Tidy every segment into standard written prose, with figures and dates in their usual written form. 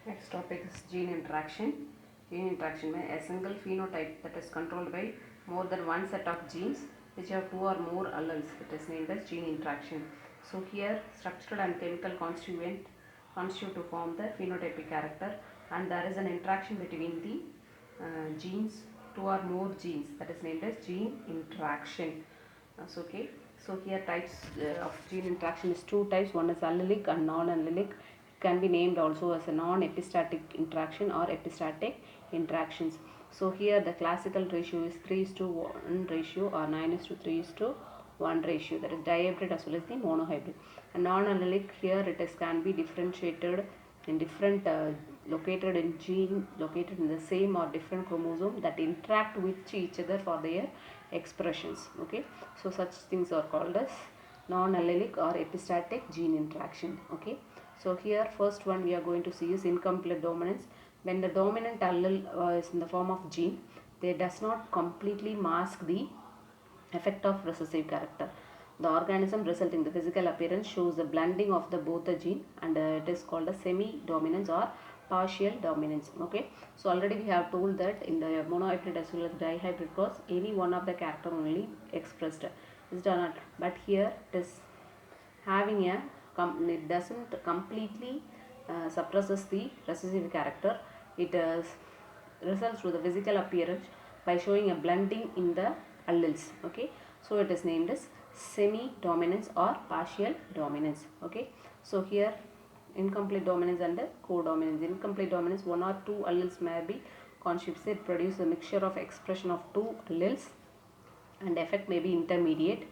Next topic is gene interaction. Gene interaction means a single phenotype that is controlled by more than one set of genes which have two or more alleles. It is named as gene interaction. So here structural and chemical constitute to form the phenotypic character, and there is an interaction between the genes, two or more genes, that is named as gene interaction. Okay. So here types of gene interaction is two types. One is allelic and non-allelic. Can be named also as a non-epistatic interaction or epistatic interactions. So here the classical ratio is 3:1 ratio or 9:3:1 ratio, that is dihybrid as well as the monohybrid. And non-allelic, here it is can be differentiated in different located in gene located in the same or different chromosome that interact with each other for their expressions. Okay, so such things are called as non-allelic or epistatic gene interaction. Okay, so here first one we are going to see is incomplete dominance. When the dominant allele is in the form of gene, they does not completely mask the effect of recessive character. The organism resulting in the physical appearance shows the blending of the both the gene, and it is called a semi-dominance or partial dominance. Okay, so already we have told that in the monohybrid as well as dihybrid cross, any one of the character only expressed is done, but here it is having a it doesn't completely suppresses the recessive character. It results to the physical appearance by showing a blending in the alleles. Okay, so it is named as semi dominance or partial dominance. Okay, so here incomplete dominance and codominance. Incomplete dominance, one or two alleles may be constituted, produce a mixture of expression of two alleles, and effect may be intermediate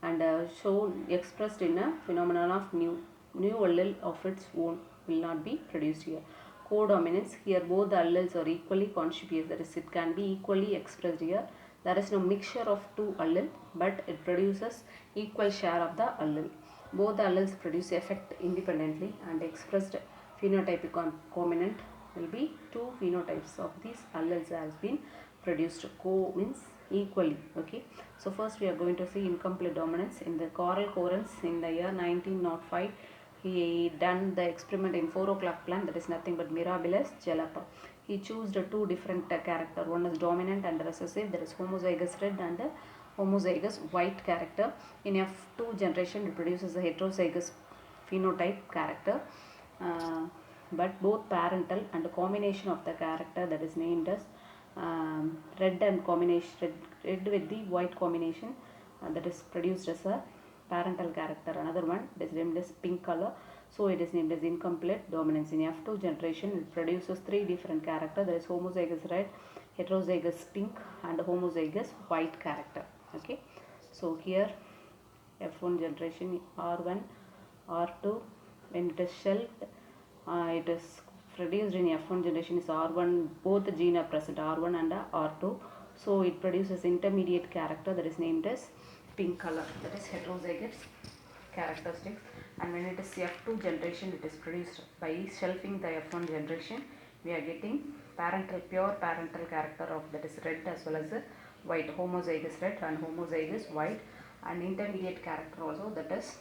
and shown expressed in a phenomenon of new allele of its own will not be produced here. Codominance, here both the alleles are equally conspicuous, that is it can be equally expressed here. There is no mixture of two alleles, but it produces equal share of the allele. Both the alleles produce effect independently, and expressed phenotypic component will be two phenotypes of these alleles has been produced. Co means equally. Okay, so first we are going to see incomplete dominance. In the Coral Corens in the year 1905, he done the experiment in 4 o'clock plant, that is nothing but Mirabilis jalapa. He chose the two different character, one is dominant and recessive, that is homozygous red and homozygous white character. In F2 generation it produces a heterozygous phenotype character, but both parental and the combination of the character, that is named as red and combination red with the white combination, that is produced as a parental character. Another one is named as pink color, so it is named as incomplete dominance. In F2 generation it produces three different character, that is homozygous red, heterozygous pink and homozygous white character. Okay, so here F1 generation R1 R2, when it is shelved it is produced in F1 generation is R1, both the gene are present, R1 and R2, so it produces intermediate character, that is named as pink color, that is heterozygous characteristics. And when it is F2 generation, it is produced by shelving the F1 generation, we are getting pure parental character of, that is red as well as white, homozygous red and homozygous white, and intermediate character also, that is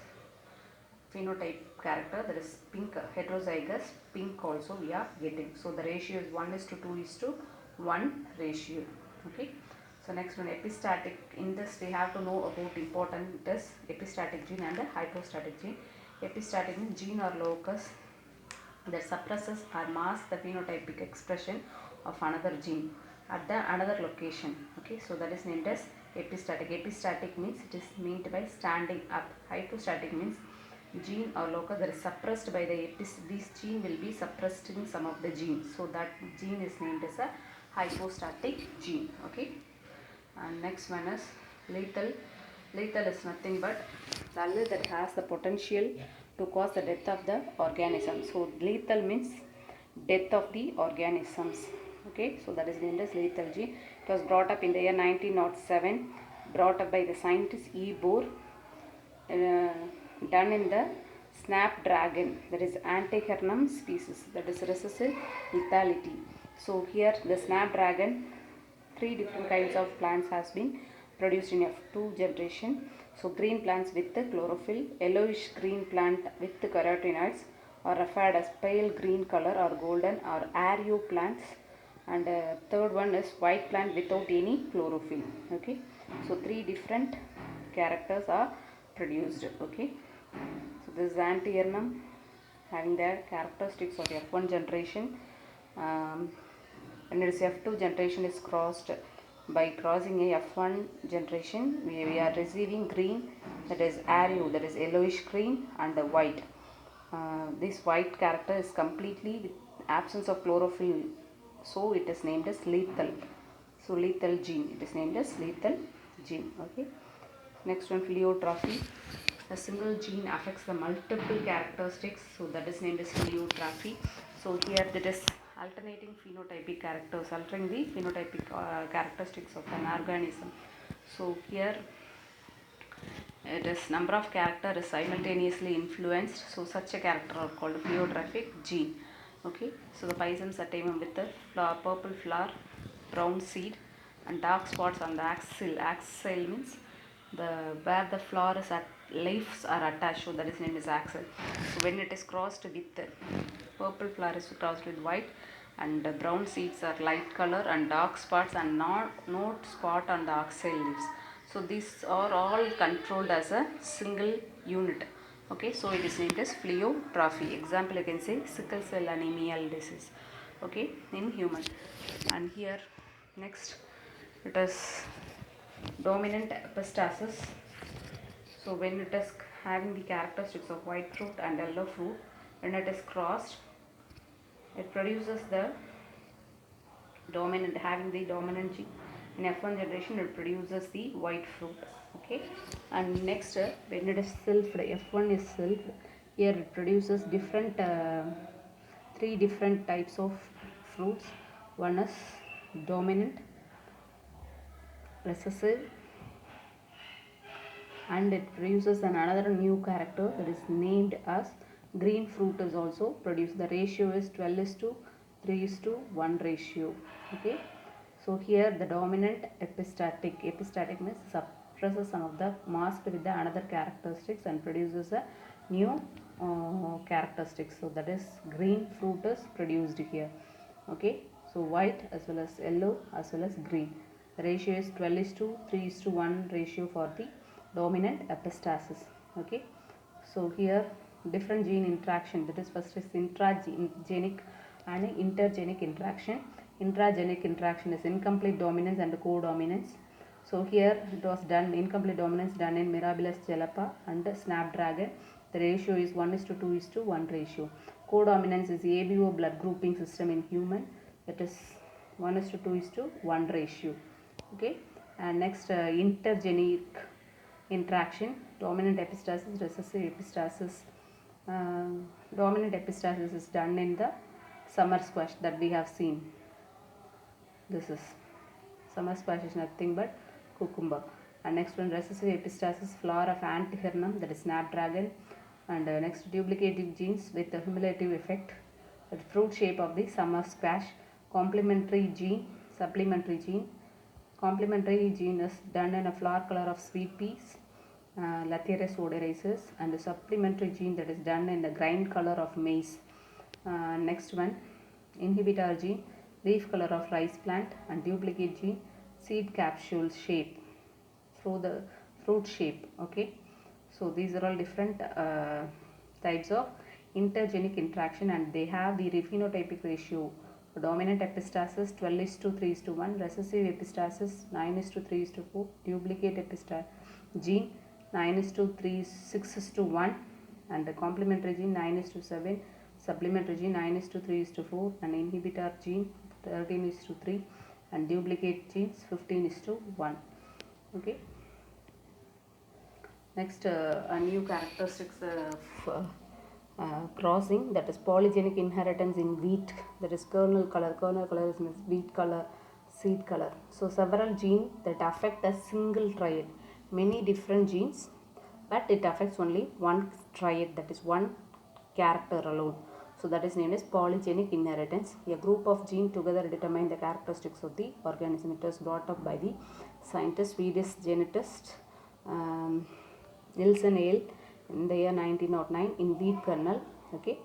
phenotype character, that is pink, heterozygous pink also we are getting. So the ratio is 1:2:1 ratio. Okay, so next one, epistatic. In this we have to know about important is epistatic gene and the hypostatic gene. Epistatic means gene or locus that suppresses or masks the phenotypic expression of another gene at the another location. Okay, so that is named as epistatic. Epistatic means it is meant by standing up. Hypostatic means gene or locus that is suppressed by the this gene will be suppressed in some of the genes, so that gene is named as a hypostatic gene. Okay, and next one is lethal. Lethal is nothing but the allele that has the potential to cause the death of the organism. So lethal means death of the organisms. Okay, so that is named as lethal gene. It was brought up in the year 1907, brought up by the scientist E. Bohr, done in the snapdragon, that is Antichernum species, that is recessive lethality. So here the snapdragon, three different kinds of plants has been produced in F2 generation. So green plants with the chlorophyll, yellowish green plant with the carotenoids, or referred as pale green color or golden or areo plants, and third one is white plant without any chlorophyll. Okay, so three different characters are produced. Okay, so this is antihernum having the characteristics of F1 generation. When it is F2 generation is crossed, by crossing a F1 generation we are receiving green, that is areo, that is yellowish green, and white. This white character is completely with absence of chlorophyll, so it is named as lethal. So lethal gene, it is named as lethal gene. Okay, next one, Pleiotropic. A single gene affects the multiple characteristics, so that is named as Pleiotropic. So here that is alternating phenotypic characters, altering the phenotypic characteristics of an organism. So here it is number of character is simultaneously influenced, so such a character are called Pleiotropic gene. Okay, so the Pisum sativum with the purple flower, brown seed, and dark spots on the axil. Axil means where the flower is at, leaves are attached, so that is named as axil. So when it is crossed with purple flower is crossed with white, and brown seeds are light color, and dark spots and no spot on the axil leaves. So these are all controlled as a single unit. Okay, so it is named as Pleiotropic. Example, you can say sickle cell anemia disease. Okay, in human. And here next it is dominant epistasis. So when it is having the characteristics of white fruit and yellow fruit, when it is crossed, it produces the dominant, having the dominant gene. In F1 generation it produces the white fruit. Okay, and next when it is selfed, F1 is selfed, here it produces different three different types of fruits. One is dominant, recessive, and it produces another new character that is named as green fruit is also produced. The ratio is 12:3:1 ratio. Okay, so here the dominant epistatic means suppresses some of the masked with the another characteristics and produces a new characteristics. So that is green fruit is produced here. Okay, so white as well as yellow as well as green. The ratio is 12:3:1 ratio for the dominant epistasis. Okay, so here different gene interaction, that is first is intragenic and intergenic interaction. Intragenic interaction is incomplete dominance and codominance. So here it was done, incomplete dominance done in Mirabilis jalapa and snapdragon. The ratio is 1:2:1 ratio. Codominance is ABO blood grouping system in human, that is 1:2:1 ratio. Okay, and next intergenic interaction, dominant epistasis, recessive epistasis. Dominant epistasis is done in the summer squash that we have seen. This is summer squash is nothing but cucumber. And next one, recessive epistasis, flower of antihernum, that is snapdragon. And next, duplicative genes with the cumulative effect, the fruit shape of the summer squash. Complementary gene, supplementary gene. Complementary gene is done in a flower color of sweet peas, Lathyrus odoraceus, and the supplementary gene that is done in the grind color of maize. Next one, inhibitor gene, leaf color of rice plant, and duplicate gene, seed capsule shape through the fruit shape. Okay, so these are all different types of intergenic interaction, and they have the phenotypic ratio. Dominant epistasis 12:3:1, recessive epistasis 9:3:4, duplicate epistasis gene 9:6:1, and the complementary gene 9:7, supplementary gene 9:3:4, and inhibitor gene 13:3, and duplicate genes 15:1. Okay. Next, a new characteristics of crossing, that is polygenic inheritance in wheat, that is kernel color is means wheat color, seed color. So several genes that affect a single triad, many different genes, but it affects only one triad, that is one character alone. So that is named as polygenic inheritance. A group of genes together determine the characteristics of the organism. It was brought up by the scientist, Swedish genetist Nielsen Ale in the year 1909 in wheat kernel. Okay,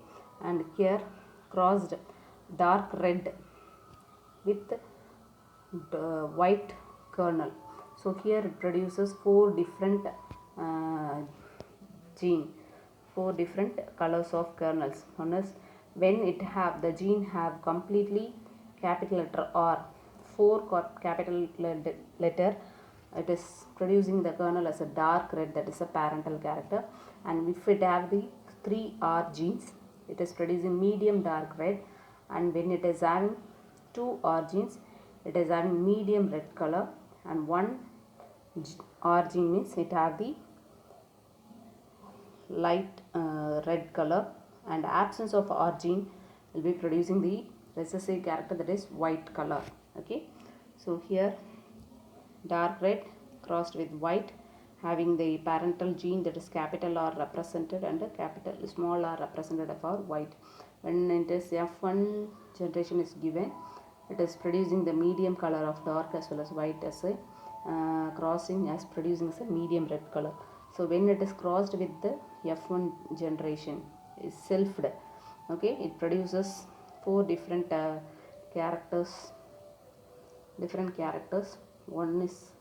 and here crossed dark red with white kernel. So here it produces four different gene, four different colors of kernels. One is when it have the gene have completely capital letter R, four capital letter, it is producing the kernel as a dark red, that is a parental character. And if it have the 3R genes, it is producing medium dark red. And when it is having 2R genes, it is having medium red color. And one R gene means it have the light red color, and absence of R gene will be producing the recessive character, that is white color. Okay, so here dark red crossed with white, having the parental gene, that is capital R represented and capital small r represented for white. When it is F1 generation is given, it is producing the medium color of dark as well as white as a crossing as producing as a medium red color. So when it is crossed with the F1 generation is selfed, okay, it produces four different characters. One is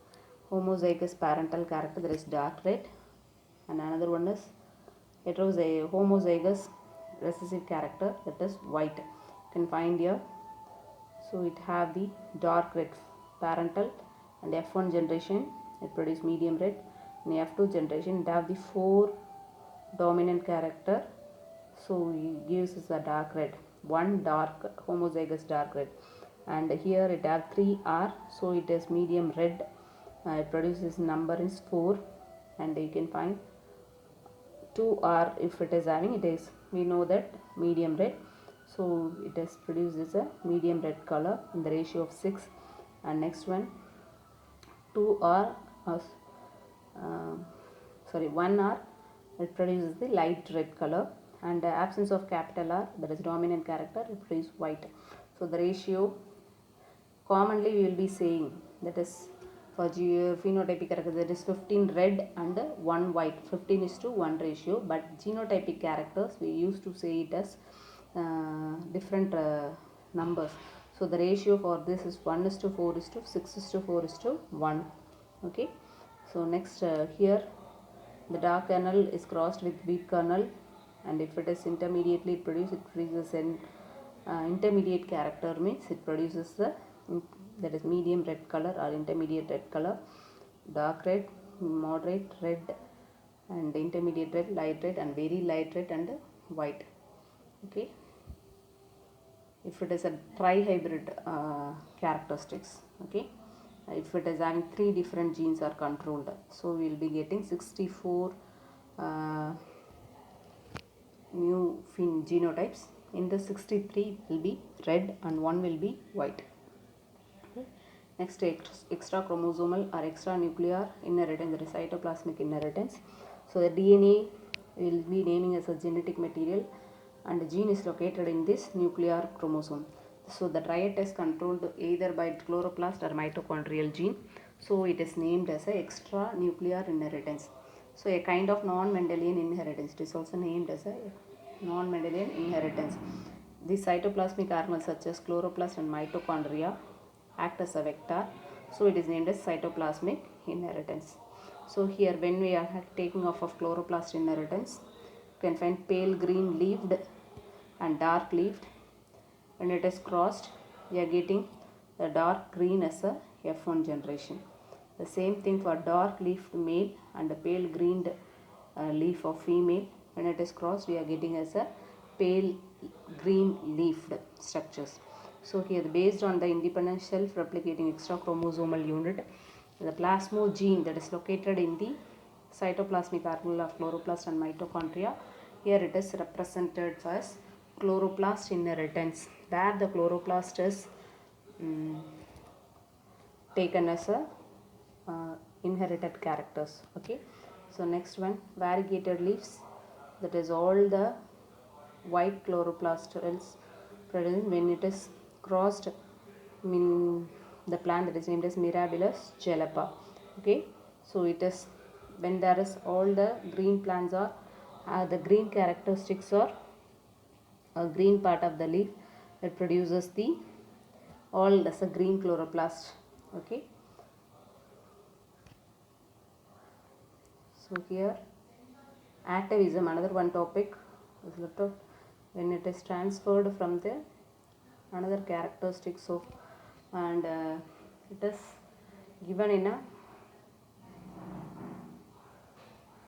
homozygous parental character, that is dark red, and another one is homozygous recessive character, that is white. You can find here. So it have the dark red parental, and F1 generation it produce medium red. In F2 generation it have the four dominant character, so it gives us a dark red, one dark homozygous dark red. And here it have 3R, so it is medium red. It produces number is 4, and you can find 2R if it is having, it is, we know that medium red, so it is produces a medium red color in the ratio of 6. And next one 2R 1R, it produces the light red color, and absence of capital R, that is dominant character, it produces white. So the ratio commonly we will be saying, that is for phenotypic character, that is 15 red and 1 white, 15:1 ratio. But genotypic characters we used to say it as different numbers. So the ratio for this is 1:4:6:4:1. Okay, so next here the dark kernel is crossed with weak kernel, and if it is intermediately it produces an intermediate character, means it produces the that is medium red color or intermediate red color, dark red, moderate red, and intermediate red, light red, and very light red, and white. Okay, if it is a tri-hybrid characteristics, okay, if it is having 3 different genes are controlled, so we will be getting 64 new genotypes. In the 63 will be red and 1 will be white. Okay. Next, extra chromosomal or extra nuclear inheritance, that is cytoplasmic inheritance. So the DNA will be naming as a genetic material, and the gene is located in this nuclear chromosome. So the triad is controlled either by chloroplast or mitochondrial gene. So it is named as a extra nuclear inheritance. So a kind of non-Mendelian inheritance. It is also named as a non-Mendelian inheritance. The cytoplasmic organelles such as chloroplast and mitochondria act as a vector. So it is named as cytoplasmic inheritance. So here when we are taking off of chloroplast inheritance, you can find pale green leaved and dark leaved. When it is crossed, we are getting the dark green as a F1 generation. The same thing for dark leafed male and the pale green leaf of female. When it is crossed, we are getting as a pale green leafed structures. So here, based on the independent self-replicating extra chromosomal unit, the plasmogene that is located in the cytoplasmic organelle of chloroplast and mitochondria, here it is represented as chloroplast inheritance, where the chloroplast is taken as a inherited characters. Okay, so next one, variegated leaves, that is all the white chloroplast cells present when it is crossed in the plant that is named as Mirabilis jalapa. Okay, so it is when there is all the green plants are the green characteristics are green part of the leaf, that produces the all as a green chloroplast. Okay, so here atavism, another one topic is lot of when it is transferred from the another characteristics of, and it is given in a